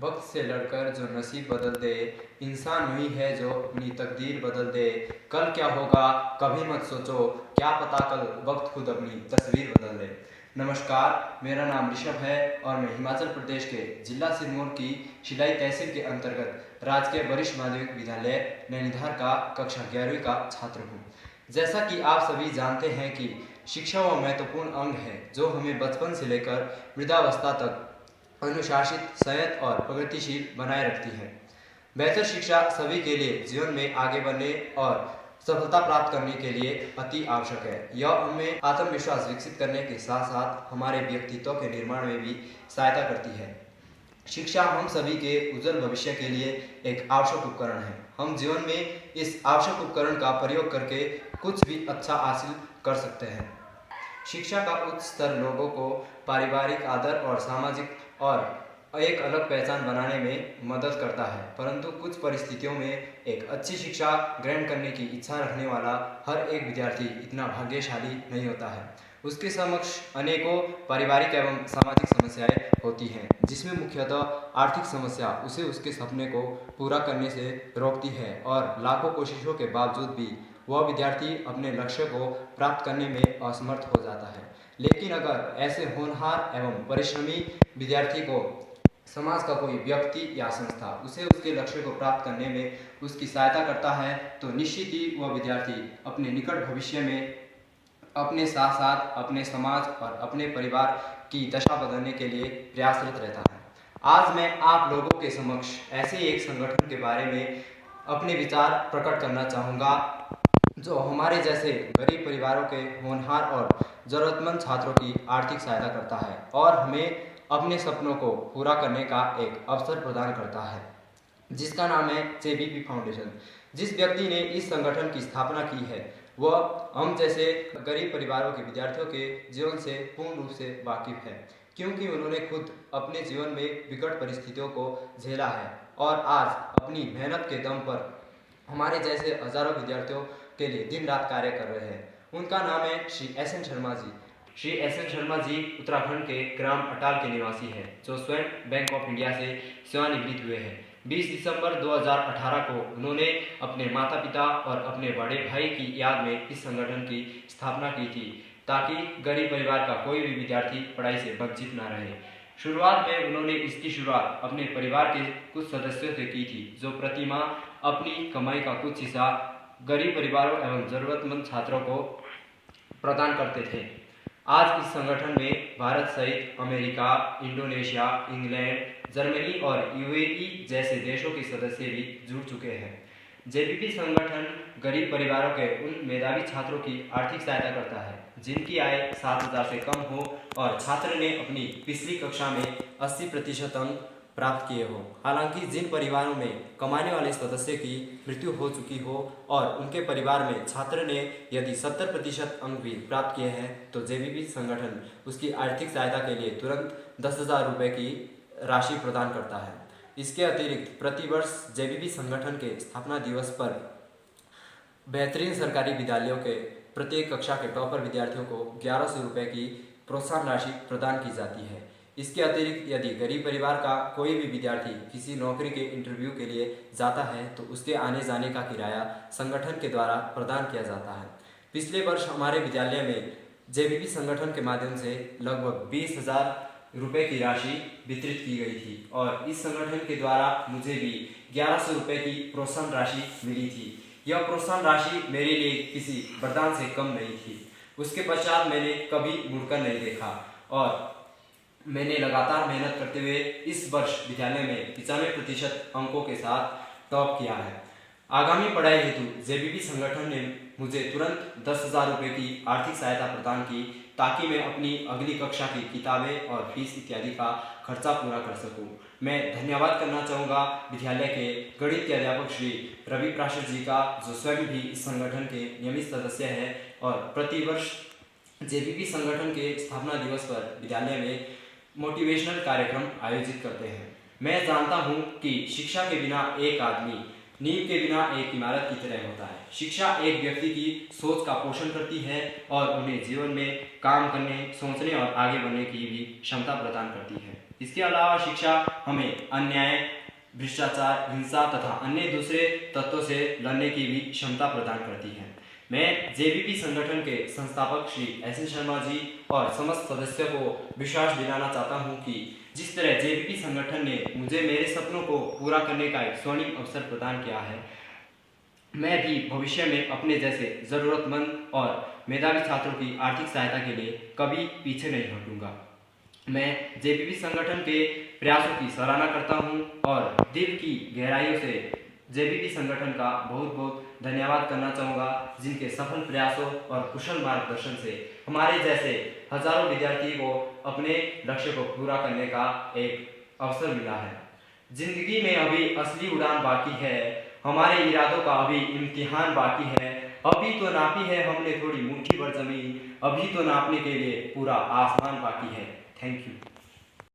वक्त से लड़कर जो नसीब बदल दे, इंसान वही है जो अपनी तकदीर बदल दे। कल क्या होगा कभी मत सोचो, क्या पता कल वक्त खुद अपनी तस्वीर बदल दे। नमस्कार, मेरा नाम ऋषभ है और मैं हिमाचल प्रदेश के जिला सिरमौर की शिलाई तहसील के अंतर्गत राजकीय वरिष्ठ माध्यमिक विद्यालय नैनीधार का कक्षा 11वीं का छात्र हूँ। जैसा कि आप सभी जानते हैं कि शिक्षा वह महत्वपूर्ण अंग है जो हमें बचपन से लेकर वृद्धावस्था तक अनुशासित, संयत और प्रगतिशील बनाए रखती है। बेहतर शिक्षा सभी के लिए जीवन में आगे बढ़ने और सफलता प्राप्त करने के लिए अति आवश्यक है। यह हमें आत्मविश्वास विकसित करने के साथ साथ हमारे व्यक्तित्व के निर्माण में भी सहायता करती है। शिक्षा हम सभी के उज्जवल भविष्य के लिए एक आवश्यक उपकरण है। हम जीवन में इस आवश्यक उपकरण का प्रयोग करके कुछ भी अच्छा हासिल कर सकते हैं। शिक्षा का उच्च स्तर लोगों को पारिवारिक आदर और सामाजिक और एक अलग पहचान बनाने में मदद करता है, परंतु कुछ परिस्थितियों में एक अच्छी शिक्षा ग्रहण करने की इच्छा रखने वाला हर एक विद्यार्थी इतना भाग्यशाली नहीं होता है। उसके समक्ष अनेकों पारिवारिक एवं सामाजिक समस्याएं होती हैं, जिसमें मुख्यतः आर्थिक समस्या उसे उसके सपने को पूरा करने से रोकती है और लाखों कोशिशों के बावजूद भी वह विद्यार्थी अपने लक्ष्य को प्राप्त करने में असमर्थ हो जाता है। लेकिन अगर ऐसे होनहार एवं परिश्रमी विद्यार्थी को समाज का कोई व्यक्ति या संस्था उसे उसके लक्ष्य को प्राप्त करने में उसकी सहायता करता है, तो निश्चित ही वह विद्यार्थी अपने निकट भविष्य में अपने साथ साथ अपने समाज और अपने परिवार की दशा बदलने के लिए प्रयासरत रहता है। आज मैं आप लोगों के समक्ष ऐसे एक संगठन के बारे में अपने विचार प्रकट करना चाहूँगा जो हमारे जैसे गरीब परिवारों के होनहार और ज़रूरतमंद छात्रों की आर्थिक सहायता करता है और हमें अपने सपनों को पूरा करने का एक अवसर प्रदान करता है, जिसका नाम है जेबीपी फाउंडेशन। जिस व्यक्ति ने इस संगठन की स्थापना की है वह हम जैसे गरीब परिवारों के विद्यार्थियों के जीवन से पूर्ण रूप से वाकिफ है, क्योंकि उन्होंने खुद अपने जीवन में विकट परिस्थितियों को झेला है और आज अपनी मेहनत के दम पर हमारे जैसे हजारों विद्यार्थियों के लिए दिन रात कार्य कर रहे हैं। उनका नाम है Shri S N Sharma ji. Shri S N Sharma ji Uttarakhand के ग्राम अटाल के निवासी हैं, जो स्वयं बैंक ऑफ इंडिया से सेवानिवृत्त हुए हैं। 20 दिसंबर 2018 को उन्होंने अपने माता पिता और अपने बड़े भाई की याद में इस संगठन की स्थापना की थी, ताकि गरीब परिवार का कोई भी विद्यार्थी पढ़ाई से वंचित न रहे। शुरुआत में उन्होंने इसकी शुरुआत अपने परिवार के कुछ सदस्यों से की थी, जो प्रति माह अपनी कमाई का कुछ हिस्सा गरीब परिवारों एवं जरूरतमंद छात्रों को प्रदान करते थे। आज इस संगठन में भारत सहित अमेरिका, इंडोनेशिया, इंग्लैंड, जर्मनी और यूएई जैसे देशों के सदस्य भी जुड़ चुके हैं। जेबीपी संगठन गरीब परिवारों के उन मेधावी छात्रों की आर्थिक सहायता करता है जिनकी आय 7,000 से कम हो और छात्र ने अपनी पिछली कक्षा में 80% अंक प्राप्त किए हो। हालांकि जिन परिवारों में कमाने वाले सदस्य की मृत्यु हो चुकी हो और उनके परिवार में छात्र ने यदि 70% अंक भी प्राप्त किए हैं, तो जेबीपी संगठन उसकी आर्थिक सहायता के लिए तुरंत 10,000 रुपये की राशि प्रदान करता है। इसके अतिरिक्त प्रतिवर्ष जेबीपी संगठन के स्थापना दिवस पर बेहतरीन सरकारी विद्यालयों के प्रत्येक कक्षा के टॉपर विद्यार्थियों को 1100 रुपये की प्रोत्साहन राशि प्रदान की जाती है। इसके अतिरिक्त यदि गरीब परिवार का कोई भी विद्यार्थी किसी नौकरी के इंटरव्यू के लिए जाता है, तो उसके आने जाने का किराया संगठन के द्वारा प्रदान किया जाता है। पिछले वर्ष हमारे विद्यालय में जेबीपी संगठन के माध्यम से लगभग 20,000 रुपये की राशि वितरित की गई थी और इस संगठन के द्वारा मुझे भी 1100 रुपये की प्रोत्साहन राशि मिली थी। यह प्रोत्साहन राशि मेरे लिए किसी वरदान से कम नहीं थी। उसके पश्चात मैंने कभी मुड़कर नहीं देखा और मैंने लगातार मेहनत करते हुए इस वर्ष विद्यालय में 95% अंकों के साथ टॉप किया है। आगामी पढ़ाई हेतु जेबीपी संगठन ने मुझे तुरंत 10,000 रुपये की आर्थिक सहायता प्रदान की, ताकि मैं अपनी अगली कक्षा की किताबें और फीस इत्यादि का खर्चा पूरा कर सकूं। मैं धन्यवाद करना चाहूँगा विद्यालय के गणित के अध्यापक श्री रवि प्राशर जी का, जो स्वयं भी इस संगठन के नियमित सदस्य हैं और प्रतिवर्ष जेबीपी संगठन के स्थापना दिवस पर विद्यालय में मोटिवेशनल कार्यक्रम आयोजित करते हैं। मैं जानता हूं कि शिक्षा के बिना एक आदमी नींव के बिना एक इमारत की तरह होता है। शिक्षा एक व्यक्ति की सोच का पोषण करती है और उन्हें जीवन में काम करने, सोचने और आगे बढ़ने की भी क्षमता प्रदान करती है। इसके अलावा शिक्षा हमें अन्याय, भ्रष्टाचार, हिंसा तथा अन्य दूसरे तत्वों से लड़ने की भी क्षमता प्रदान करती है। मैं जेबीपी संगठन के संस्थापक श्री एस.एन. शर्मा जी और समस्त सदस्यों को विश्वास दिलाना चाहता हूं कि जिस तरह जेबीपी संगठन ने मुझे मेरे सपनों को पूरा करने का एक स्वर्णिम अवसर प्रदान किया है, मैं भी भविष्य में अपने जैसे जरूरतमंद और मेधावी छात्रों की आर्थिक सहायता के लिए कभी पीछे नहीं हटूंगा। मैं जेबीपी संगठन के प्रयासों की सराहना करता हूं और दिल की गहराइयों से जेबीपी संगठन का बहुत बहुत धन्यवाद करना चाहूँगा, जिनके सफल प्रयासों और कुशल मार्गदर्शन से हमारे जैसे हजारों विद्यार्थियों को अपने लक्ष्य को पूरा करने का एक अवसर मिला है। जिंदगी में अभी असली उड़ान बाकी है, हमारे इरादों का अभी इम्तिहान बाकी है। अभी तो नापी है हमने थोड़ी मुट्ठी भर जमीन, अभी तो नापने के लिए पूरा आसमान बाकी है। Thank you.